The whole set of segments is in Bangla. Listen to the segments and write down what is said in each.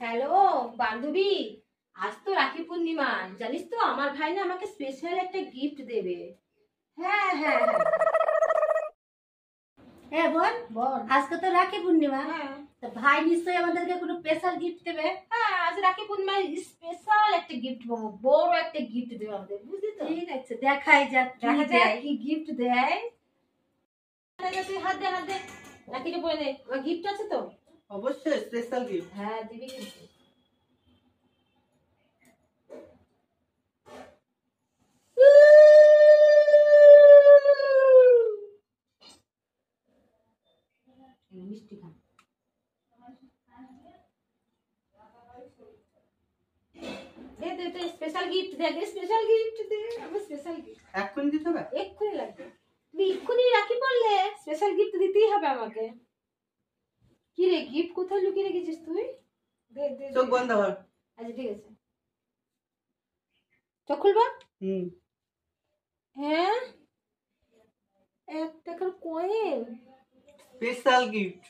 হ্যালো বান্ধবী, আজ তো রাখি পূর্ণিমা। জানিস তো আমার ভাই না আমাকে স্পেশাল একটা গিফট দেবে। হ্যাঁ হ্যাঁ হ্যাঁ হ্যাঁ বল বল। আজকে তো রাখি পূর্ণিমা। হ্যাঁ তো ভাই নিশ্চয়ই আমাদেরকে কোনো স্পেশাল গিফট দেবে। হ্যাঁ, আজ রাখি পূর্ণিমায় স্পেশাল একটা গিফট পাবো, বড় একটা গিফট দেবে আমাদের, বুঝলি তো? ঠিক আছে, দেখাই যাক দেখা কি যাক দেয়। কি গিফট দেয়। তুই হাত দে হাত দে, রাখিটা পরে নে। আমার গিফট আছে তো? অবশ্যই স্পেশাল গিফট। হ্যাঁ দিবি কিন্তু। মিষ্টি খা। দে দে দে, স্পেশাল গিফট দে, স্পেশাল গিফট দে, আমার স্পেশাল গিফট। এক্ষুনি দিতে হবে? এক্ষুনি লাগবে। তুমি এক্ষুনি রাখি পড়লে স্পেশাল গিফট দিতেই হবে আমাকে। কি রে, গিফট কোথায় লুকিয়ে রেখেছিস তুই? দে দে চোখ বন্ধ কর। আচ্ছা ঠিক আছে, চোখ খুলবা। হ্যাঁ, 1 টাকার কয়েন। Special gift.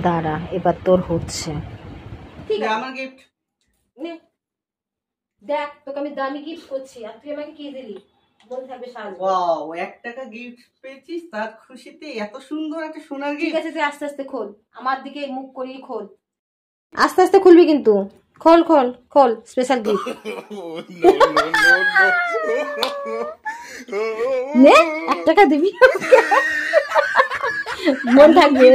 দাঁড়া, এবার তোর হচ্ছে। ঠিক আছে, আমার গিফট। নে দেখ, তোকে আমি দামি গিফট করছি আর তুই আমাকে কি দিলি? মনে থাকবে সাজ। ওয়াও, 1 টাকা গিফট পেয়েছিস, তার খুশিতে এত সুন্দর একটা সোনার ঠিক গিফট। আছে, তুই আস্তে আস্তে খোল, আমার দিকে মুখ করিয়ে খোল, আস্তে আস্তে খুলবি কিন্তু। খোল খোল খোল, স্পেশাল গিফট। নে 1 টাকা দিবি, মন থাকবে।